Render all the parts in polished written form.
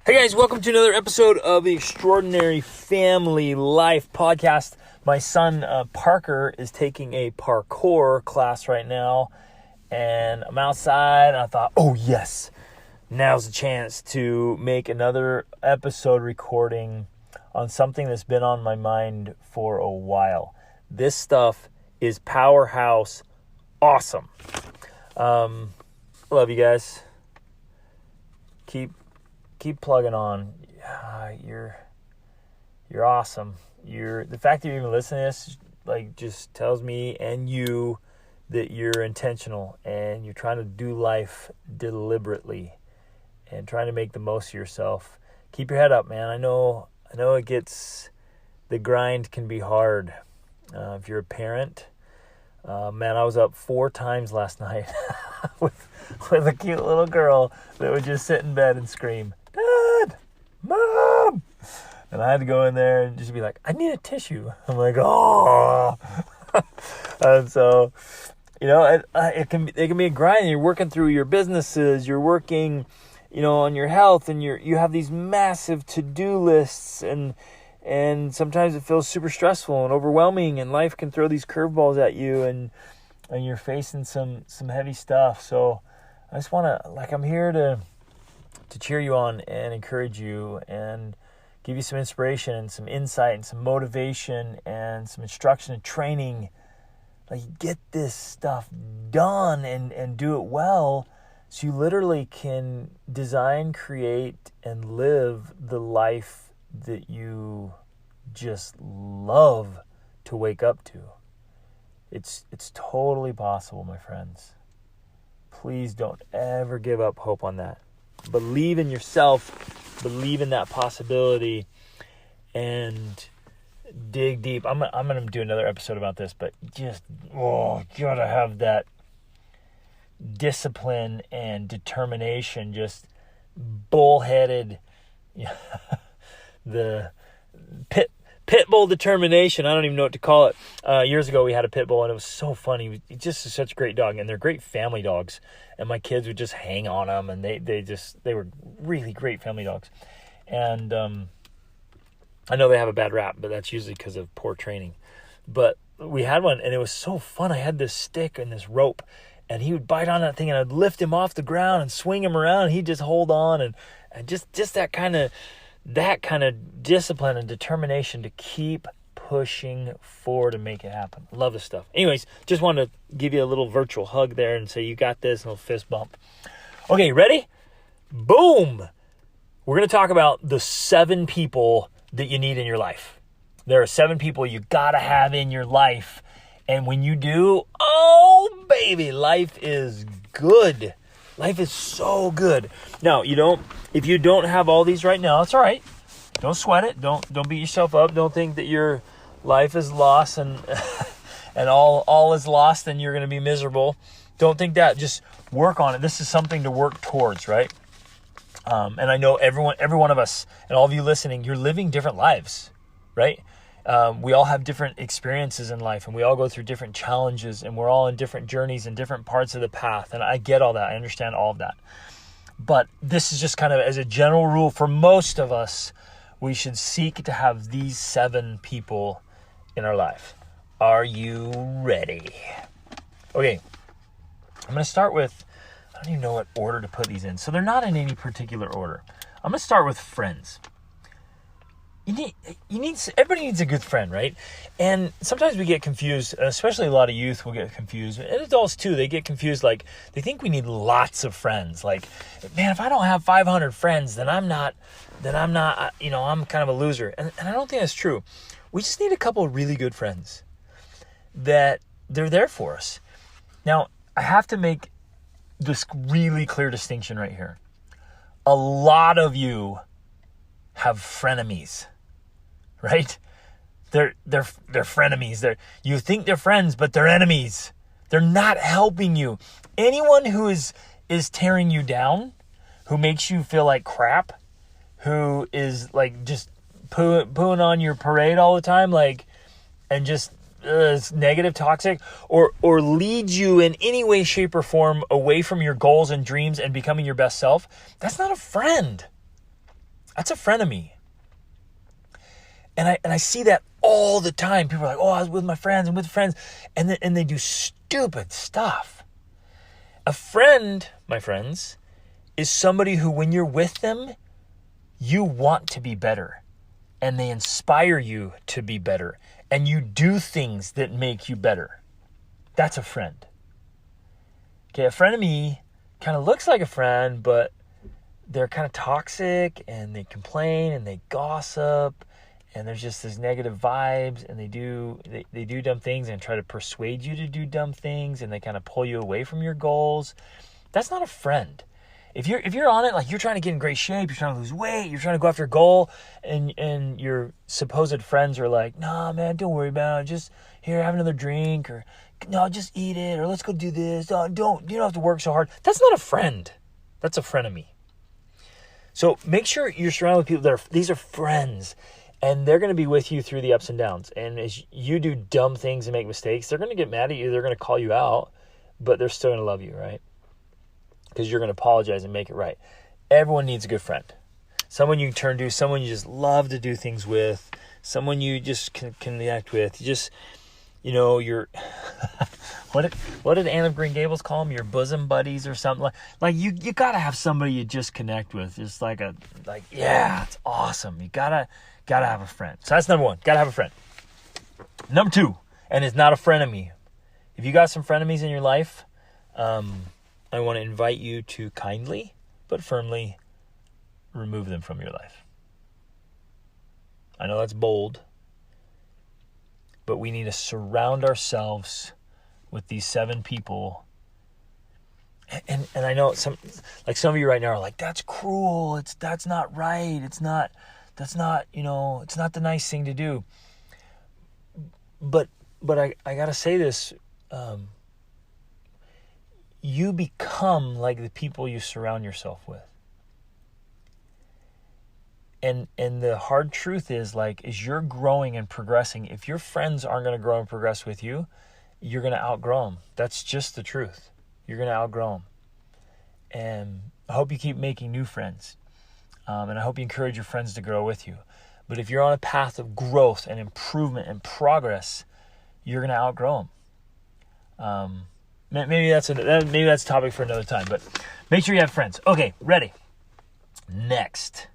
Hey guys, welcome to another episode of the Extraordinary Family Life podcast. My son Parker is taking a parkour class right now, and I'm outside, and I thought, oh yes, now's the chance to make another episode recording on something that's been on my mind for a while. This stuff is powerhouse awesome. Love you guys. Keep plugging on. You're awesome. The fact that you're even listening to this just tells me and you that you're intentional and you're trying to do life deliberately and trying to make the most of yourself. Keep your head up, man. I know the grind can be hard. If you're a parent, man, I was up 4 times last night with a cute little girl that would just sit in bed and scream, "Dad! Mom!" And I had to go in there and just be like, "I need a tissue." I'm like, "Oh!" And so, it can be a grind. You're working through your businesses. You're working, on your health, and you have these massive to-do lists, and sometimes it feels super stressful and overwhelming, and life can throw these curveballs at you, and you're facing some heavy stuff. So I just want to, I'm here to cheer you on and encourage you and give you some inspiration and some insight and some motivation and some instruction and training. Get this stuff done and do it well so you literally can design, create, and live the life that you just love to wake up to. It's totally possible, my friends. Please don't ever give up hope on that. Believe in yourself, believe in that possibility, and dig deep. I'm going to do another episode about this, but you gotta have that discipline and determination, just bullheaded, the pit bull determination. I don't even know what to call it. Years ago, we had a pit bull, and it was so funny. He just is such a great dog, and they're great family dogs. And my kids would just hang on them, and they were really great family dogs. And I know they have a bad rap, but that's usually because of poor training. But we had one, and it was so fun. I had this stick and this rope, and he would bite on that thing, and I'd lift him off the ground and swing him around, and he'd just hold on, and just that kind of discipline and determination to keep pushing forward and make it happen. Love this stuff. Anyways, just wanted to give you a little virtual hug there and say you got this, and a little fist bump. Okay, ready? Boom! We're going to talk about the 7 people that you need in your life. There are 7 people you got to have in your life. And when you do, oh baby, life is good. Life is so good. Now, if you don't have all these right now, it's all right. Don't sweat it. Don't beat yourself up. Don't think that your life is lost and and all is lost and you're going to be miserable. Don't think that. Just work on it. This is something to work towards, right? And I know every one of us and all of you listening, you're living different lives, right? We all have different experiences in life, and we all go through different challenges, and we're all in different journeys and different parts of the path. And I get all that. I understand all of that. But this is just kind of as a general rule for most of us, we should seek to have these 7 people in our life. Are you ready? Okay. I'm going to start with, I don't even know what order to put these in. So they're not in any particular order. I'm going to start with friends. Everybody needs a good friend, right? And sometimes we get confused, especially a lot of youth will get confused, and adults too. They get confused, they think we need lots of friends. Man, if I don't have 500 friends, then I'm not, I'm kind of a loser. And I don't think that's true. We just need a couple of really good friends that they're there for us. Now, I have to make this really clear distinction right here. A lot of you have frenemies. Right? They're frenemies. You think they're friends, but they're enemies. They're not helping you. Anyone who is tearing you down, who makes you feel like crap, who is just pooing on your parade all the time, and just is negative, toxic, or leads you in any way, shape, or form away from your goals and dreams and becoming your best self, that's not a friend. That's a frenemy. And I see that all the time. People are like, oh, I was with my friends and with friends. And they do stupid stuff. A friend, my friends, is somebody who, when you're with them, you want to be better. And they inspire you to be better. And you do things that make you better. That's a friend. Okay, a frenemy kind of looks like a friend, but they're kind of toxic, and they complain, and they gossip, and there's just this negative vibes, and they do dumb things and try to persuade you to do dumb things, and they kind of pull you away from your goals. That's not a friend. If you're on it, like you're trying to get in great shape, you're trying to lose weight, you're trying to go after a goal, and your supposed friends are like, nah, man, don't worry about it. Just here, have another drink, or no, just eat it, or let's go do this. You don't have to work so hard. That's not a friend. That's a frenemy. So make sure you're surrounded with people these are friends, and they're going to be with you through the ups and downs. And as you do dumb things and make mistakes, they're going to get mad at you. They're going to call you out, but they're still going to love you, right? Because you're going to apologize and make it right. Everyone needs a good friend. Someone you can turn to, someone you just love to do things with, someone you just can connect with. You just, you're, what did Anne of Green Gables call them? Your bosom buddies or something. Like you got to have somebody you just connect with. Just yeah, it's awesome. You gotta have a friend. So that's number one. Gotta have a friend. Number two, and it's not a frenemy. If you got some frenemies in your life, I want to invite you to kindly but firmly remove them from your life. I know that's bold, but we need to surround ourselves with these 7 people. And I know some of you right now are like, that's cruel. That's not right. That's not, it's not the nice thing to do. But I got to say this, you become like the people you surround yourself with. And the hard truth is, as you're growing and progressing, if your friends aren't going to grow and progress with you, you're going to outgrow them. That's just the truth. You're going to outgrow them. And I hope you keep making new friends. And I hope you encourage your friends to grow with you. But if you're on a path of growth and improvement and progress, you're going to outgrow them. Maybe that's a topic for another time, but make sure you have friends. Okay, ready. Next,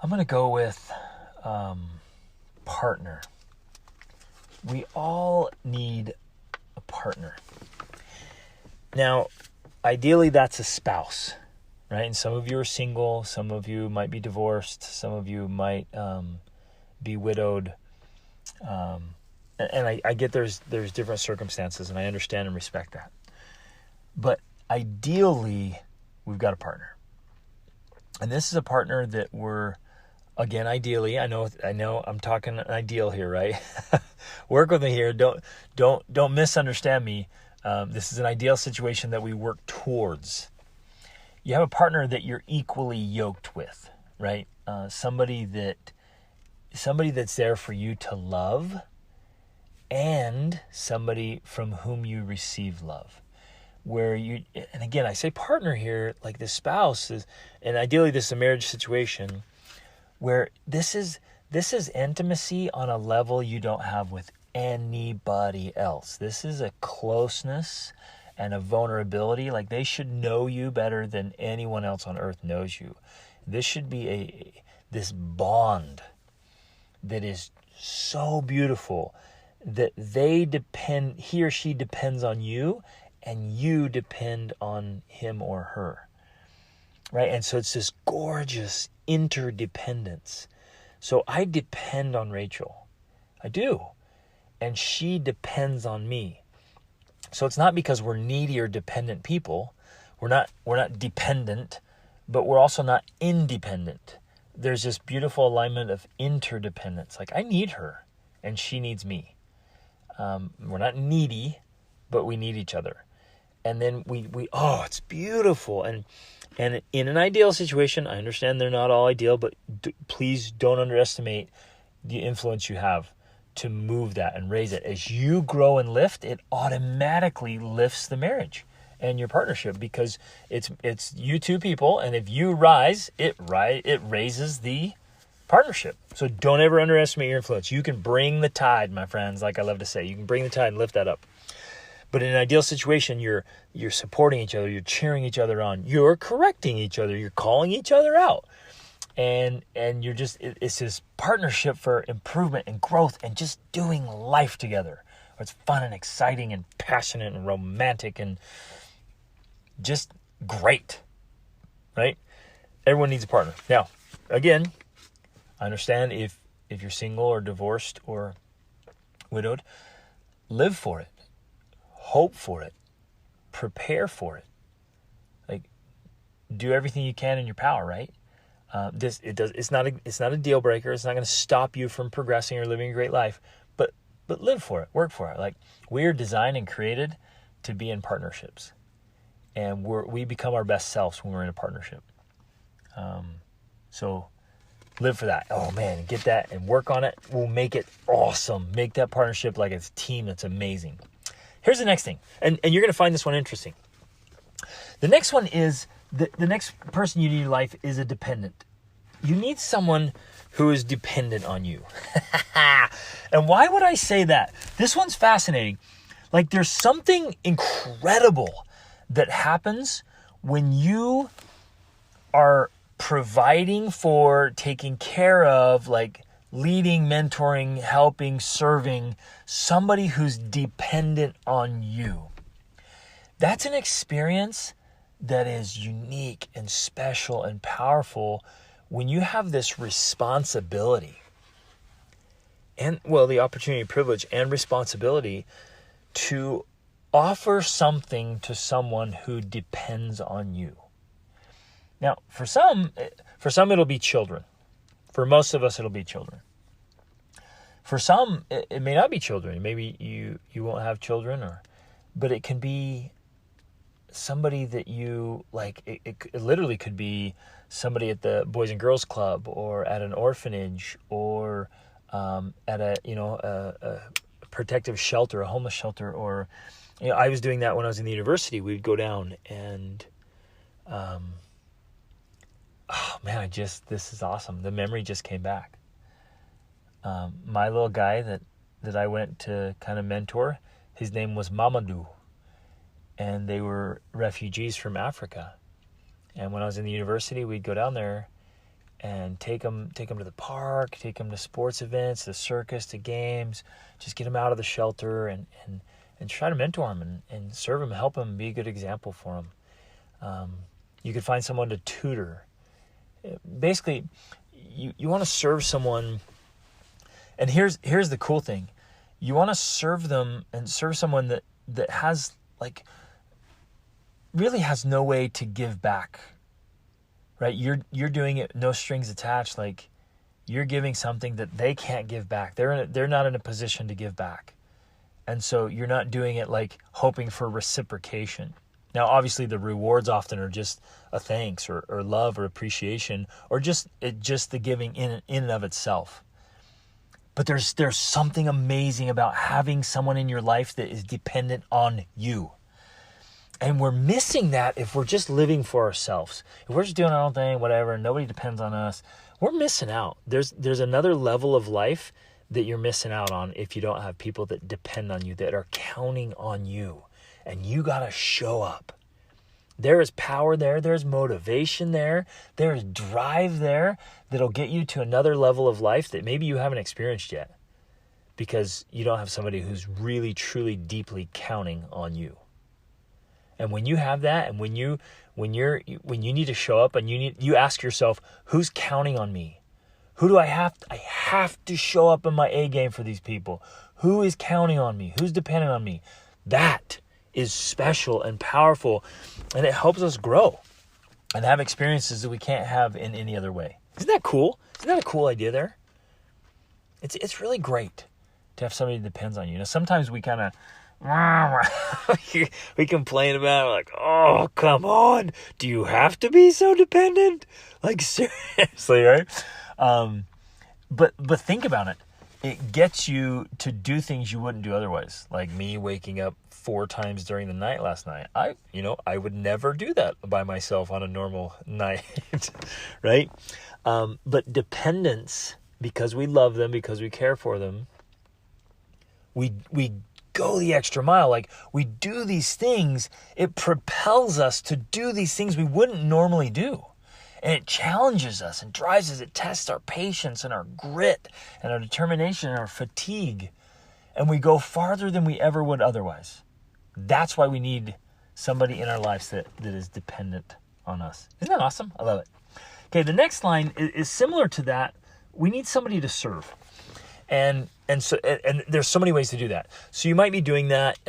I'm going to go with partner. We all need a partner. Now, ideally, that's a spouse, right? And some of you are single. Some of you might be divorced. Some of you might be widowed. And I get there's different circumstances, and I understand and respect that. But ideally, we've got a partner. And this is a partner that again, ideally, I know I'm talking an ideal here, right? Work with me here. Don't misunderstand me. This is an ideal situation that we work towards. You have a partner that you're equally yoked with, right? Somebody that's there for you to love, and somebody from whom you receive love. And again, I say partner here, like the spouse is, and ideally this is a marriage situation where this is intimacy on a level you don't have with anybody else. This is a closeness and a vulnerability. Like, they should know you better than anyone else on earth knows you. This should be this bond that is so beautiful that he or she depends on you, and you depend on him or her, right? And so it's this gorgeous interdependence. So I depend on Rachel. I do. And she depends on me. So it's not because we're needy or dependent people. We're not dependent, but we're also not independent. There's this beautiful alignment of interdependence. Like, I need her and she needs me. We're not needy, but we need each other. And then it's beautiful. And in an ideal situation, I understand they're not all ideal, but please don't underestimate the influence you have to move that and raise it. As you grow and lift, it automatically lifts the marriage. and your partnership, because it's you two people, and if you rise, it raises the partnership. So don't ever underestimate your influence. You can bring the tide, my friends, like I love to say. You can bring the tide and lift that up. But in an ideal situation, you're supporting each other, you're cheering each other on, you're correcting each other, you're calling each other out. And you're just, it's this partnership for improvement and growth and just doing life together. It's fun and exciting and passionate and romantic and just great, right? Everyone needs a partner. Now, again, I understand if you're single or divorced or widowed, live for it, hope for it, prepare for it. Like, do everything you can in your power, right? It's not a deal breaker. It's not going to stop you from progressing or living a great life, but live for it, work for it. Like, we're designed and created to be in partnerships, and we become our best selves when we're in a partnership. So live for that. Oh man, get that and work on it. We'll make it awesome. Make that partnership like it's a team that's amazing. Here's the next thing, and you're going to find this one interesting. The next one is the next person you need in your life is a dependent. You need someone who is dependent on you. And why would I say that? This one's fascinating. Like, there's something incredible that happens when you are providing for, taking care of, like leading, mentoring, helping, serving somebody who's dependent on you. That's an experience that is unique and special and powerful when you have this responsibility and, well, the opportunity, privilege, and responsibility to offer something to someone who depends on you. Now, for some it'll be children. For most of us, it'll be children. For some, it may not be children. Maybe you won't have children, but it can be somebody that you like. It literally could be somebody at the Boys and Girls Club, or at an orphanage, or at a protective shelter, a homeless shelter, or I was doing that when I was in the university. We'd go down and oh man, this is awesome. The memory just came back. My little guy that I went to kind of mentor, his name was Mamadou, and they were refugees from Africa. And when I was in the university, we'd go down there and take them to the park, take them to sports events, the circus, to games, just get them out of the shelter and try to mentor them and serve them, help them, be a good example for them. You could find someone to tutor. Basically, you want to serve someone, and here's the cool thing. You want to serve them and serve someone that has, like, really has no way to give back, right? You're doing it, no strings attached. Like, you're giving something that they can't give back. They're not in a position to give back, and so you're not doing it like hoping for reciprocation. Now, obviously, the rewards often are just a thanks or love or appreciation, or just the giving in and of itself. But there's something amazing about having someone in your life that is dependent on you. And we're missing that if we're just living for ourselves. If we're just doing our own thing, whatever, and nobody depends on us, we're missing out. There's another level of life that you're missing out on if you don't have people that depend on you, that are counting on you. And you got to show up. There is power there. There's motivation there. There's drive there that'll get you to another level of life that maybe you haven't experienced yet, because you don't have somebody who's really, truly, deeply counting on you. And when you have that, and when you need to show up, and you ask yourself, who's counting on me? Who do I have? I have to show up in my A game for these people. Who is counting on me? Who's depending on me? That is special and powerful, and it helps us grow and have experiences that we can't have in any other way. Isn't that cool? Isn't that a cool idea there? It's really great to have somebody that depends on you. Now, sometimes we kind of we complain about it, like, oh, come on, do you have to be so dependent? Like, seriously, right? But think about it. it gets you to do things you wouldn't do otherwise. Like me waking up 4 times during the night last night. I would never do that by myself on a normal night, right? But dependents, because we love them, because we care for them, we go the extra mile. Like, we do these things. It propels us to do these things we wouldn't normally do. And it challenges us and drives us. It tests our patience and our grit and our determination and our fatigue. And we go farther than we ever would otherwise. That's why we need somebody in our lives that is dependent on us. Isn't that awesome? I love it. Okay, the next line is similar to that. We need somebody to serve. And there's so many ways to do that. So you might be doing that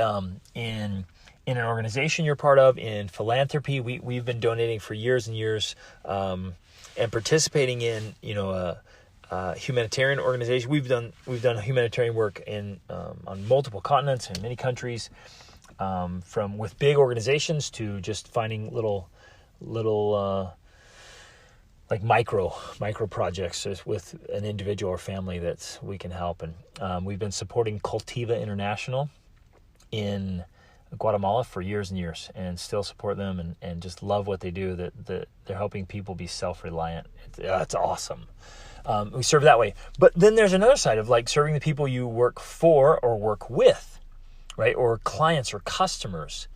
in an organization you're part of, in philanthropy. We've been donating for years and years, and participating in a humanitarian organization. We've done humanitarian work on multiple continents in many countries, from with big organizations to just finding little like micro projects with an individual or family that we can help. And we've been supporting Cultiva International in Guatemala for years and years, and still support them and just love what they do. That they're helping people be self-reliant. It's awesome. We serve that way. But then there's another side of like serving the people you work for or work with, right? Or clients or customers,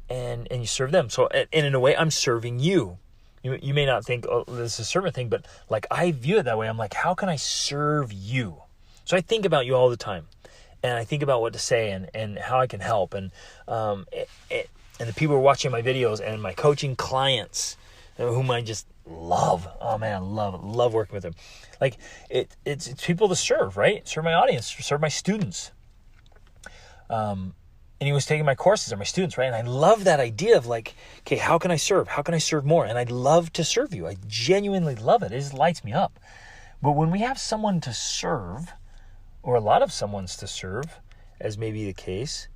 and you serve them. So, and in a way, I'm serving you. You may not think, oh, this is a servant thing, but like I view it that way. I'm like, how can I serve you? So I think about you all the time. And I think about what to say and how I can help. And the people who are watching my videos and my coaching clients, whom I just love. Oh man, I love working with them. Like it's people to serve, right? Serve my audience, serve my students. And he was taking my courses, or my students, right? And I love that idea of like, okay, how can I serve? How can I serve more? And I'd love to serve you. I genuinely love it. It just lights me up. But when we have someone to serve, or a lot of someone's to serve, as may be the case,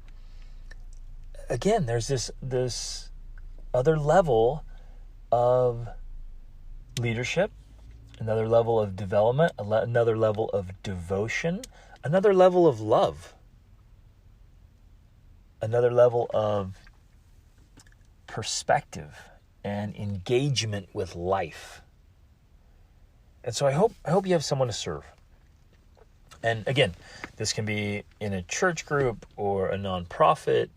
again, there's this other level of leadership, another level of development, another level of devotion, another level of love, another level of perspective and engagement with life. And so I hope you have someone to serve. And again, this can be in a church group or a nonprofit.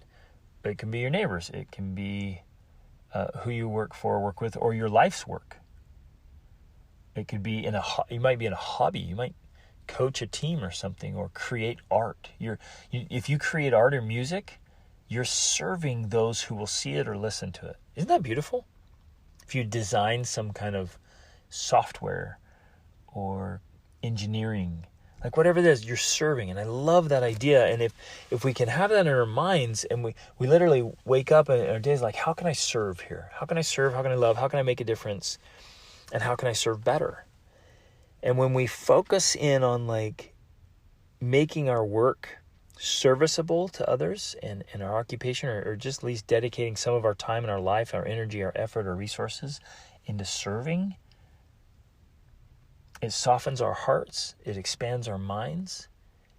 It can be your neighbors. It can be who you work with, or your life's work. It could be you might be in a hobby. You might coach a team or something, or create art. If you create art or music, you're serving those who will see it or listen to it. Isn't that beautiful? If you design some kind of software or engineering, like whatever it is, you're serving. And I love that idea. And if we can have that in our minds, and we literally wake up in our days like, how can I serve here? How can I serve? How can I love? How can I make a difference? And how can I serve better? And when we focus in on like making our work serviceable to others and our occupation, or just at least dedicating some of our time and our life, our energy, our effort, our resources into serving, it softens our hearts, it expands our minds,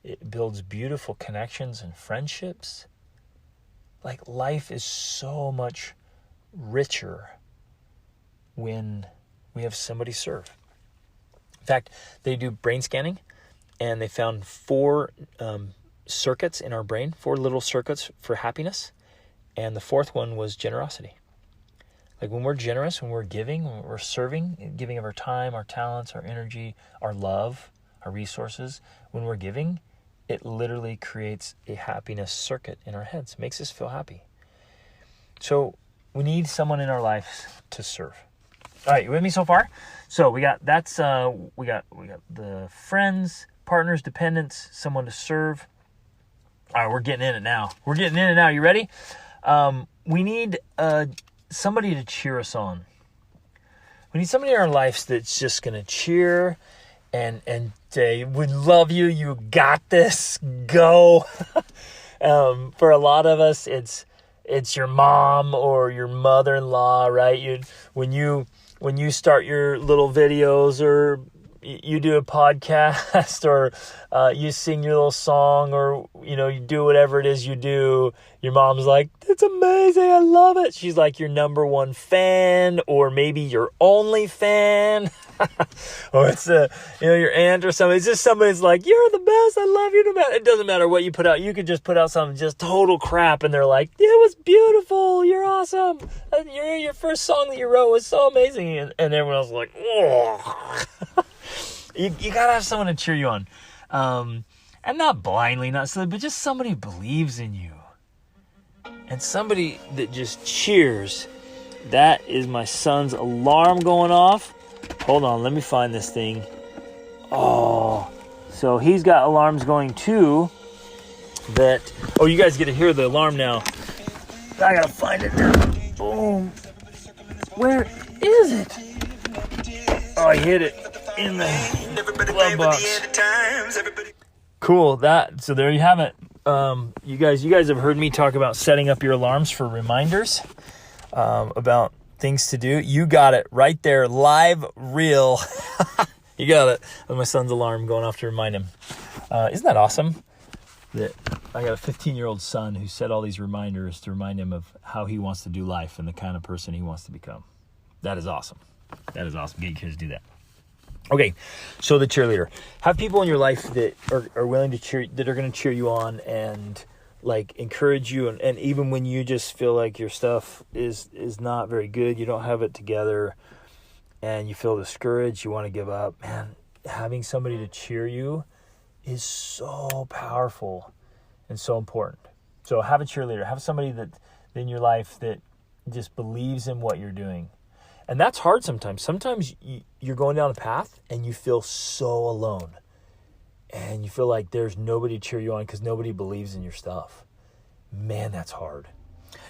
it builds beautiful connections and friendships. Like, life is so much richer when we have somebody serve. In fact, they do brain scanning, and they found 4 circuits in our brain, 4 little circuits for happiness, and the 4th one was generosity. Like, when we're generous, when we're giving, when we're serving, giving of our time, our talents, our energy, our love, our resources, when we're giving, it literally creates a happiness circuit in our heads. It makes us feel happy. So we need someone in our lives to serve. All right, you with me so far? So we got the friends, partners, dependents, someone to serve. All right, we're getting in it now. You ready? We need somebody to cheer us on. We need somebody in our lives that's just going to cheer and say, we love you, you got this, go. For a lot of us, it's your mom or your mother-in-law, right? When you start your little videos or you do a podcast or you sing your little song or, you do whatever it is you do. Your mom's like, it's amazing. I love it. She's like your number one fan or maybe your only fan or it's your aunt or something. It's just somebody's like, you're the best. I love you. No matter, it doesn't matter what you put out. You could just put out something just total crap and they're like, it was beautiful. You're awesome. Your first song that you wrote was so amazing. And everyone else is like, oh. You gotta have someone to cheer you on. And not blindly, not silly, but just somebody who believes in you. And somebody that just cheers. That is my son's alarm going off. Hold on, let me find this thing. Oh, so he's got alarms going too. Oh, you guys get to hear the alarm now. I gotta find it now. Boom. Where is it? Oh, I hit it in the glove box. Cool. So there you have it. You guys have heard me talk about setting up your alarms for reminders about things to do. You got it right there, live, real. You got it. With my son's alarm going off to remind him. Isn't that awesome? That I got a 15-year-old son who set all these reminders to remind him of how he wants to do life and the kind of person he wants to become. That is awesome. That is awesome. Get your kids to do that. Okay, so the cheerleader. Have people in your life that are willing to cheer, that are going to cheer you on and like encourage you, and even when you just feel like your stuff is not very good, you don't have it together, and you feel discouraged, you want to give up. Man, having somebody to cheer you is so powerful and so important. So have a cheerleader. Have somebody that in your life that just believes in what you're doing. And that's hard sometimes. Sometimes you're going down a path and you feel so alone. And you feel like there's nobody to cheer you on because nobody believes in your stuff. Man, that's hard.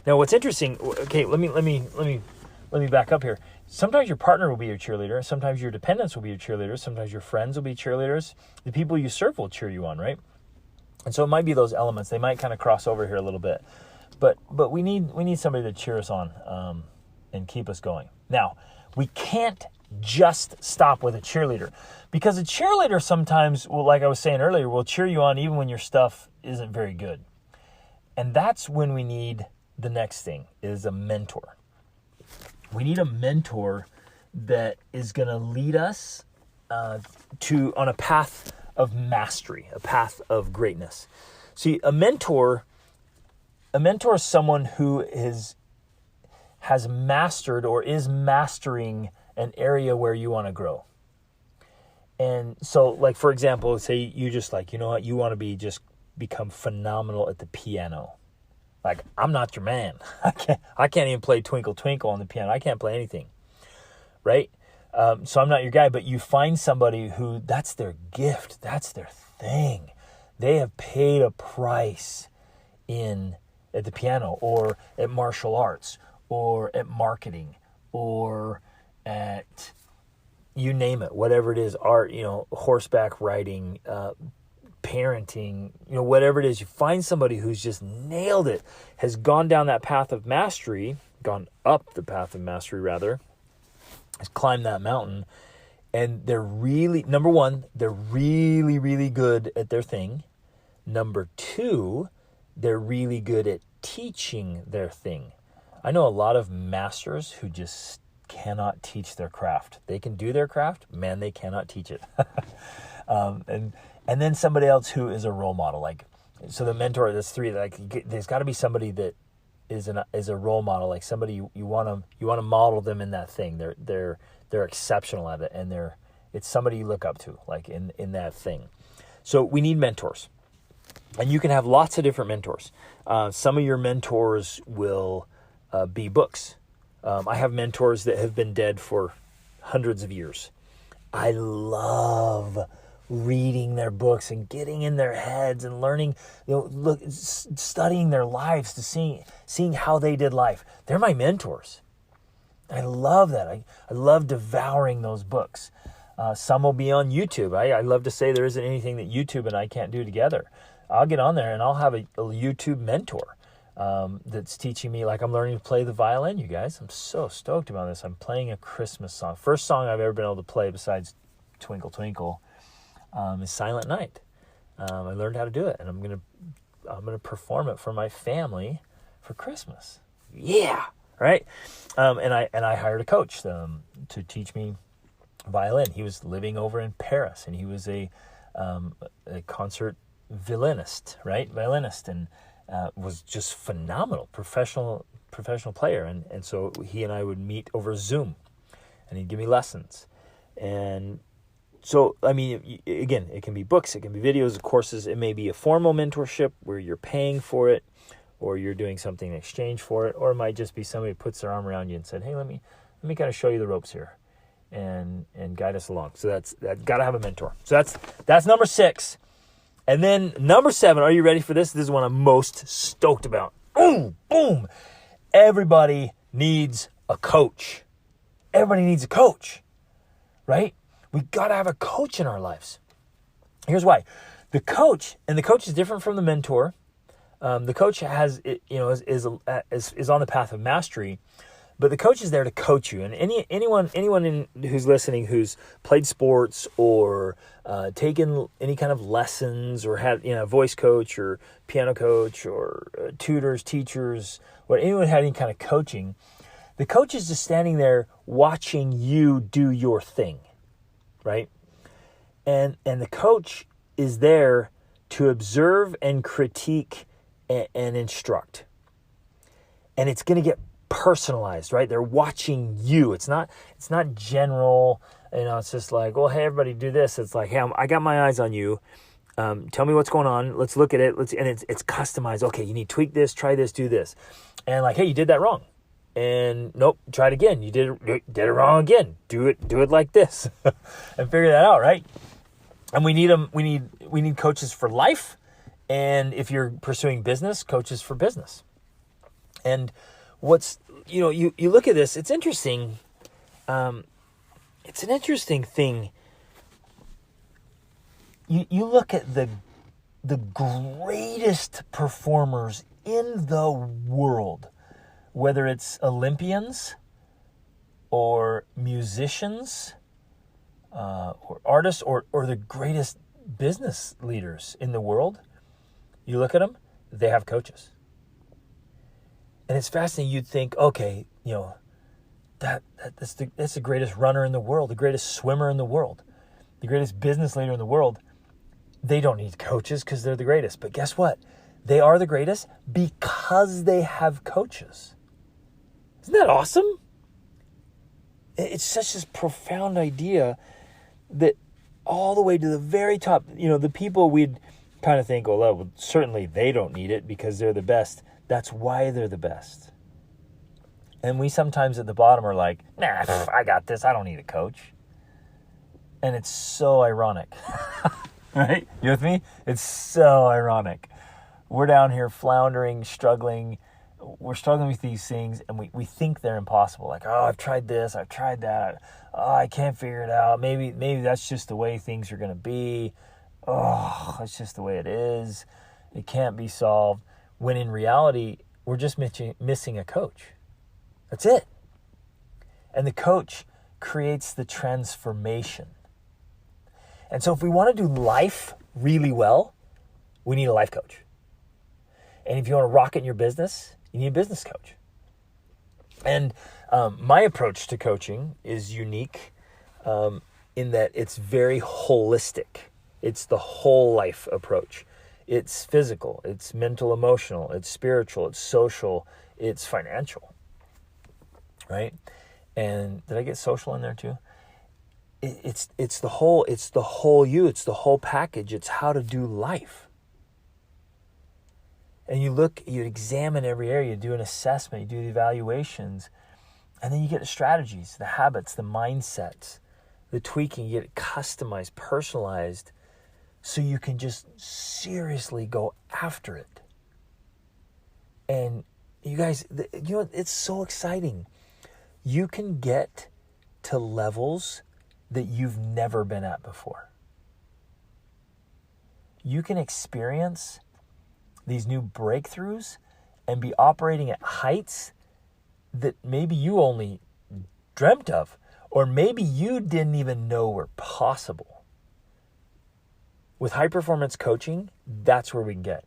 Now, what's interesting, okay, let me back up here. Sometimes your partner will be your cheerleader. Sometimes your dependents will be your cheerleaders. Sometimes your friends will be cheerleaders. The people you serve will cheer you on, right? And so it might be those elements. They might kind of cross over here a little bit. But we need somebody to cheer us on and keep us going. Now, we can't just stop with a cheerleader because a cheerleader sometimes will, like I was saying earlier, will cheer you on even when your stuff isn't very good. And that's when we need the next thing is a mentor. We need a mentor that is going to lead us on a path of mastery, a path of greatness. See, a mentor is someone who has mastered or is mastering an area where you want to grow. And so, like, for example, say you just like, you know what, you want to become phenomenal at the piano. Like, I'm not your man. I can't even play Twinkle Twinkle on the piano. I can't play anything, right? So I'm not your guy, but you find somebody who that's their gift. That's their thing. They have paid a price at the piano or at martial arts or at marketing or at, you name it, whatever it is, art, horseback riding, parenting, whatever it is. You find somebody who's just nailed it, has gone down that path of mastery, gone up the path of mastery rather, has climbed that mountain, and they're really, number one, they're really, really good at their thing. Number two, they're really good at teaching their thing. I know a lot of masters who just cannot teach their craft. They can do their craft, man, they cannot teach it. And then somebody else who is a role model. Like, so the mentor, there's three. Like, there's got to be somebody that is a role model. Like somebody you want to model them in that thing. They're exceptional at it, and it's somebody you look up to, like in that thing. So we need mentors, and you can have lots of different mentors. Some of your mentors will be books. I have mentors that have been dead for hundreds of years. I love reading their books and getting in their heads and learning, studying their lives to seeing how they did life. They're my mentors. I love that. I love devouring those books. Some will be on YouTube. I love to say there isn't anything that YouTube and I can't do together. I'll get on there and I'll have a YouTube mentor that's teaching me, like I'm learning to play the violin, you guys. I'm so stoked about this. I'm playing a Christmas song. First song I've ever been able to play besides Twinkle Twinkle, is Silent Night. I learned how to do it, and I'm gonna perform it for my family for Christmas. Yeah, right. And I hired a coach to teach me violin. He was living over in Paris, and he was a concert violinist, and was just phenomenal, professional player. And so he and I would meet over Zoom, and he'd give me lessons. And so, I mean, again, it can be books, it can be videos, courses, it may be a formal mentorship where you're paying for it, or you're doing something in exchange for it, or it might just be somebody who puts their arm around you and said, hey, let me kind of show you the ropes here and guide us along. So that's got to have a mentor. So that's number 6. And then number 7, are you ready for this? This is one I'm most stoked about. Ooh, boom. Everybody needs a coach. Everybody needs a coach, right? We got to have a coach in our lives. Here's why. The coach is different from the mentor. The coach is on the path of mastery, but the coach is there to coach you. And anyone who's listening who's played sports or taken any kind of lessons or had a voice coach or piano coach or tutors, teachers, or anyone had any kind of coaching, the coach is just standing there watching you do your thing. Right? And the coach is there to observe and critique and instruct. And it's going to get personalized, right? They're watching you. It's not general, it's just like, well, hey, everybody do this. It's like, hey, I got my eyes on you. Tell me what's going on. Let's look at it. And it's customized. Okay, you need to tweak this, try this, do this. And like, hey, you did that wrong. And nope, try it again. You did it wrong again. Do it like this, and figure that out, right? And we need them. We need coaches for life, and if you're pursuing business, coaches for business. And what's you look at this, it's interesting. It's an interesting thing. You look at the greatest performers in the world. Whether it's Olympians or musicians or artists or the greatest business leaders in the world, you look at them, they have coaches. And it's fascinating. You'd think, okay, that's the greatest runner in the world, the greatest swimmer in the world, the greatest business leader in the world. They don't need coaches because they're the greatest. But guess what? They are the greatest because they have coaches. Isn't that awesome? It's such this profound idea that all the way to the very top, the people we'd kind of think, well, certainly they don't need it because they're the best. That's why they're the best. And we sometimes at the bottom are like, nah, I got this. I don't need a coach. And it's so ironic, right? You with me? It's so ironic. We're down here floundering, struggling. We're struggling with these things, and we think they're impossible. Like, oh, I've tried this, I've tried that. Oh, I can't figure it out. Maybe that's just the way things are going to be. Oh, that's just the way it is. It can't be solved. When in reality, we're just missing a coach. That's it. And the coach creates the transformation. And so if we want to do life really well, we need a life coach. And if you want to rock it in your business, you need a business coach. And my approach to coaching is unique in that it's very holistic. It's the whole life approach. It's physical, it's mental, emotional, it's spiritual, it's social, it's financial, right? And did I get social in there too? It's the whole you. It's the whole package. It's how to do life. And you examine every area, you do an assessment, you do the evaluations, and then you get the strategies, the habits, the mindsets, the tweaking, you get it customized, personalized, so you can just seriously go after it. And you guys, it's so exciting. You can get to levels that you've never been at before. You can experience these new breakthroughs and be operating at heights that maybe you only dreamt of, or maybe you didn't even know were possible. With high performance coaching, that's where we can get.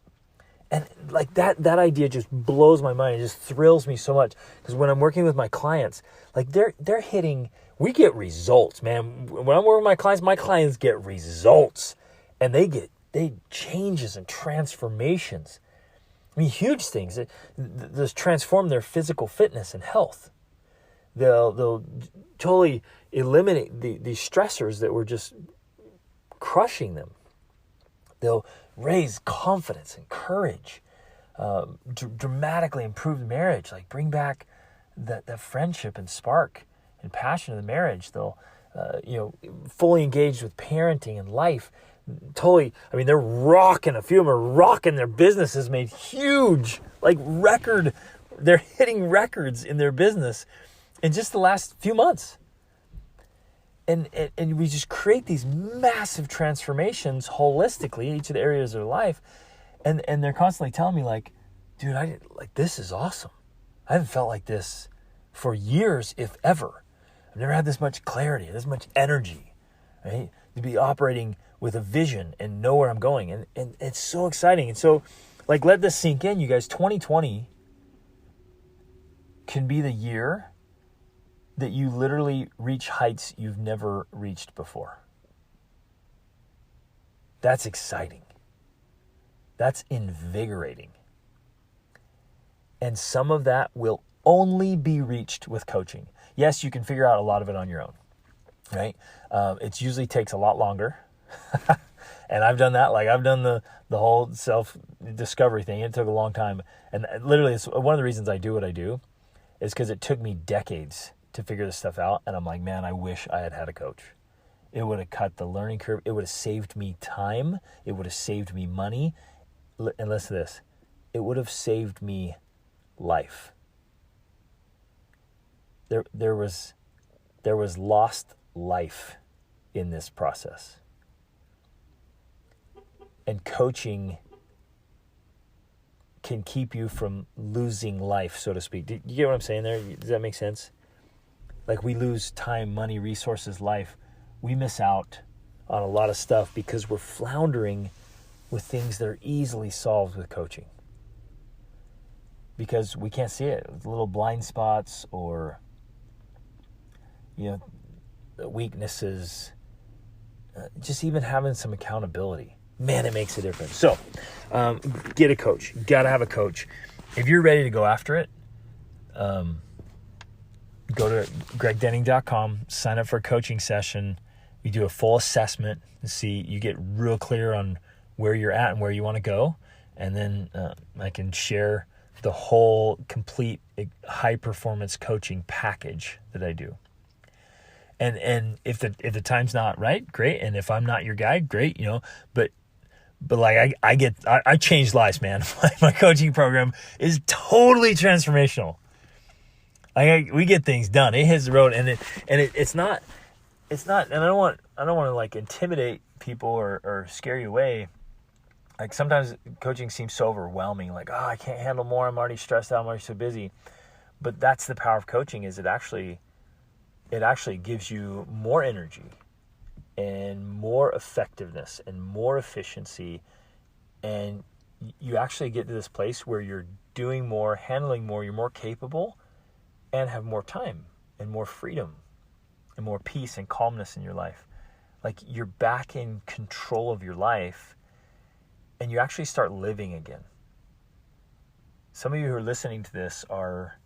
And like that idea just blows my mind. It just thrills me so much, because when I'm working with my clients, like they're hitting, we get results, man. When I'm working with my clients get results, and they changes and transformations. I mean, huge things. Those transform their physical fitness and health. They'll totally eliminate these stressors that were just crushing them. They'll raise confidence and courage, dramatically improve the marriage, like bring back that friendship and spark and passion of the marriage. They'll, fully engaged with parenting and life. Totally, I mean, they're rocking, a few of them are rocking their businesses, made huge, like they're hitting records in their business in just the last few months. And we just create these massive transformations holistically in each of the areas of their life. And they're constantly telling me like, dude, this is awesome. I haven't felt like this for years, if ever. I've never had this much clarity, this much energy, right? To be operating with a vision and know where I'm going. And it's so exciting. And so, like, let this sink in, you guys. 2020 can be the year that you literally reach heights you've never reached before. That's exciting. That's invigorating. And some of that will only be reached with coaching. Yes, you can figure out a lot of it on your own, right? It usually takes a lot longer. And I've done that. Like, I've done the whole self-discovery thing. It took a long time. And literally, it's one of the reasons I do what I do is because it took me decades to figure this stuff out. And I'm like, man, I wish I had a coach. It would have cut the learning curve. It would have saved me time. It would have saved me money. And listen to this. It would have saved me life. There was lost life in this process. And coaching can keep you from losing life, so to speak. Do you get what I'm saying there? Does that make sense? Like, we lose time, money, resources, life. We miss out on a lot of stuff because we're floundering with things that are easily solved with coaching. Because we can't see it. Little blind spots or, weaknesses. Just even having some accountability. Man, it makes a difference. So, get a coach. You got to have a coach. If you're ready to go after it, go to gregdenning.com, sign up for a coaching session. We do a full assessment to see, you get real clear on where you're at and where you want to go. And then I can share the whole complete high performance coaching package that I do. And if the time's not right, great. And if I'm not your guy, great, but like I changed lives, man. My coaching program is totally transformational. We get things done. It hits the road, and it's not. And I don't want to like intimidate people or scare you away. Like, sometimes coaching seems so overwhelming. Like, I can't handle more. I'm already stressed out. I'm already so busy. But that's the power of coaching. Is it actually gives you more energy and more effectiveness and more efficiency, and you actually get to this place where you're doing more, handling more, you're more capable, and have more time and more freedom and more peace and calmness in your life. Like, you're back in control of your life, and you actually start living again. Some of you who are listening to this are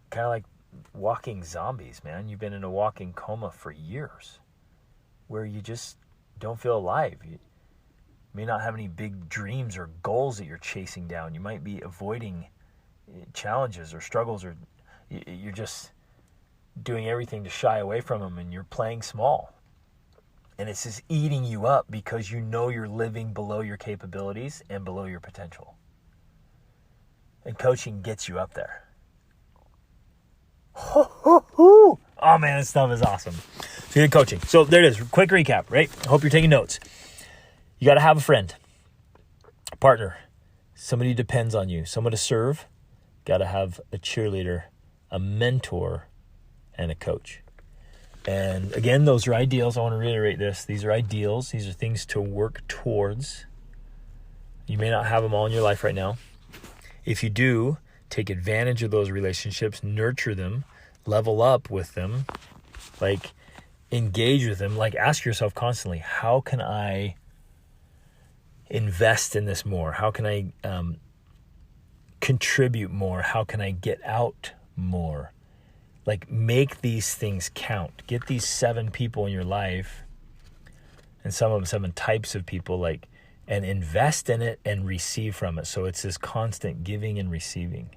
kind of like walking zombies, man. You've been in a walking coma for years where you just don't feel alive. You may not have any big dreams or goals that you're chasing down. You might be avoiding challenges or struggles, or you're just doing everything to shy away from them, and you're playing small. And it's just eating you up because you're living below your capabilities and below your potential. And coaching gets you up there. Oh man, this stuff is awesome. So you're coaching. So there it is. Quick recap, right? I hope you're taking notes. You got to have a friend, a partner, somebody who depends on you, someone to serve. Got to have a cheerleader, a mentor, and a coach. And again, those are ideals. I want to reiterate this. These are ideals. These are things to work towards. You may not have them all in your life right now. If you do, take advantage of those relationships, nurture them, level up with them, like engage with them. Like ask yourself constantly, how can I invest in this more? How can I contribute more? How can I get out more? Like make these things count. Get these 7 people in your life, and some of them 7 types of people, like, and invest in it and receive from it. So it's this constant giving and receiving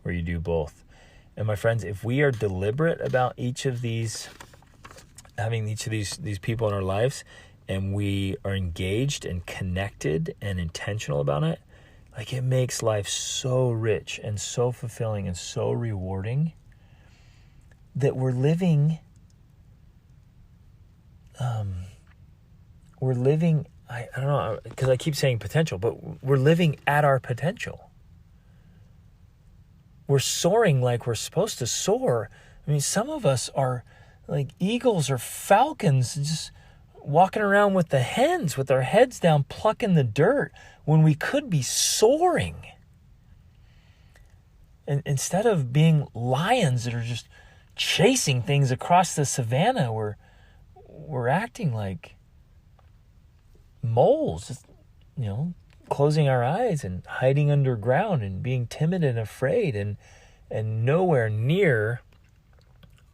where you do both. And my friends, if we are deliberate about each of these, having each of these people in our lives, and we are engaged and connected and intentional about it, like it makes life so rich and so fulfilling and so rewarding that we're living, I don't know, because I keep saying potential, but we're living at our potential. We're soaring like we're supposed to soar. I mean, some of us are like eagles or falcons, just walking around with the hens, with our heads down, plucking the dirt, when we could be soaring. And instead of being lions that are just chasing things across the savannah, we're acting like moles, closing our eyes and hiding underground and being timid and afraid and nowhere near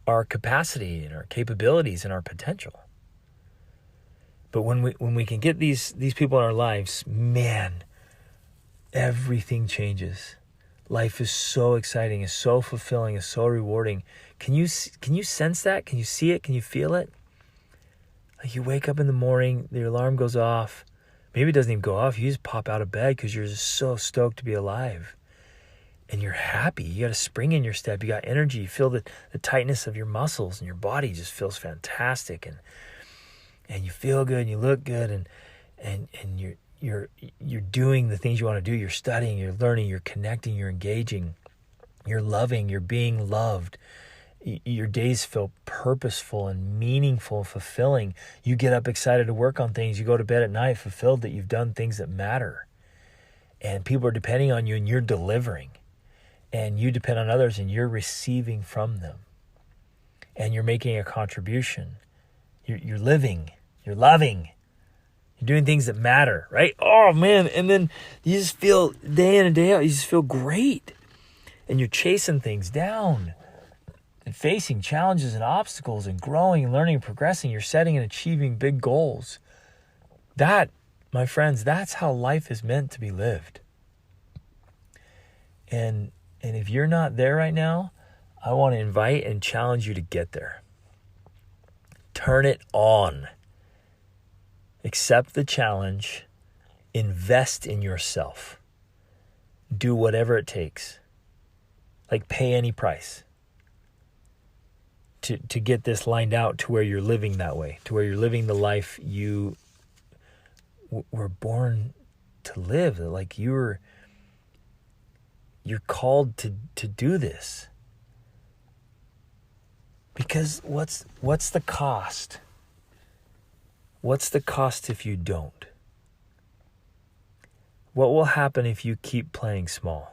our capacity and our capabilities and our potential. But when we can get these people in our lives, man, everything changes. Life is so exciting, is so fulfilling, is so rewarding. Can you sense that? Can you see it? Can you feel it? Like you wake up in the morning, the alarm goes off. Maybe it doesn't even go off. You just pop out of bed because you're just so stoked to be alive. And you're happy. You got a spring in your step. You got energy. You feel the tightness of your muscles, and your body just feels fantastic. And you feel good, and you look good, and you're doing the things you want to do. You're studying, you're learning, you're connecting, you're engaging, you're loving, you're being loved. Your days feel purposeful and meaningful and fulfilling. You get up excited to work on things. You go to bed at night fulfilled that you've done things that matter. And people are depending on you, and you're delivering. And you depend on others, and you're receiving from them. And you're making a contribution. You're living. You're loving. You're doing things that matter, right? Oh, man. And then you just feel day in and day out, you just feel great. And you're chasing things down and facing challenges and obstacles and growing and learning and progressing. You're setting and achieving big goals. That, my friends, that's how life is meant to be lived. And if you're not there right now, I want to invite and challenge you to get there. Turn it on. Accept the challenge. Invest in yourself. Do whatever it takes. Like pay any price to get this lined out to where you're living that way, to where you're living the life you were born to live. Like you're called to do this. Because what's the cost? What's the cost if you don't? What will happen if you keep playing small?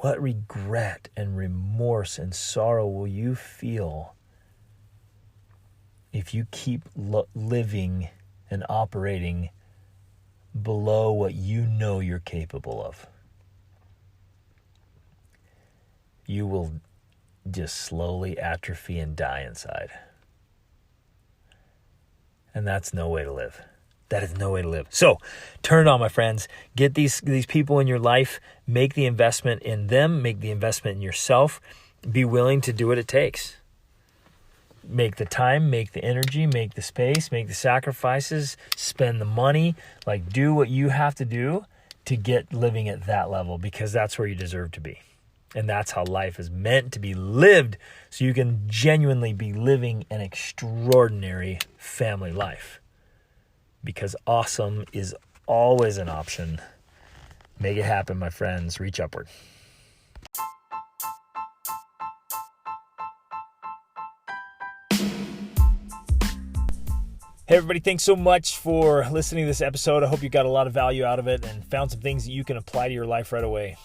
What regret and remorse and sorrow will you feel if you keep living and operating below what you know you're capable of? You will just slowly atrophy and die inside. And that's no way to live. That is no way to live. So turn it on, my friends. Get these people in your life. Make the investment in them. Make the investment in yourself. Be willing to do what it takes. Make the time, make the energy, make the space, make the sacrifices, spend the money. Like do what you have to do to get living at that level, because that's where you deserve to be. And that's how life is meant to be lived, so you can genuinely be living an extraordinary family life. Because awesome is always an option. Make it happen, my friends. Reach upward. Hey everybody, thanks so much for listening to this episode. I hope you got a lot of value out of it and found some things that you can apply to your life right away.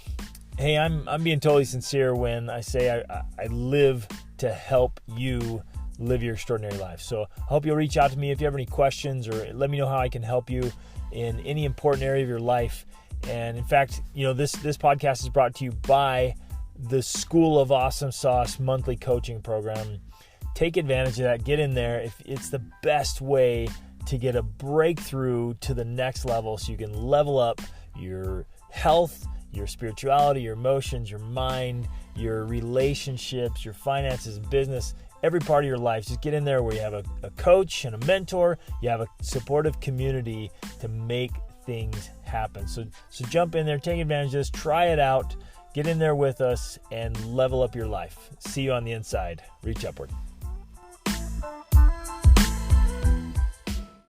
Hey, I'm being totally sincere when I say I live to help you live your extraordinary life. So I hope you'll reach out to me if you have any questions, or let me know how I can help you in any important area of your life. And in fact, this podcast is brought to you by the School of Awesome Sauce monthly coaching program. Take advantage of that. Get in there. If it's the best way to get a breakthrough to the next level so you can level up your health, your spirituality, your emotions, your mind, your relationships, your finances, business, every part of your life. Just get in there where you have a coach and a mentor. You have a supportive community to make things happen. So jump in there, take advantage of this, try it out, get in there with us, and level up your life. See you on the inside. Reach upward.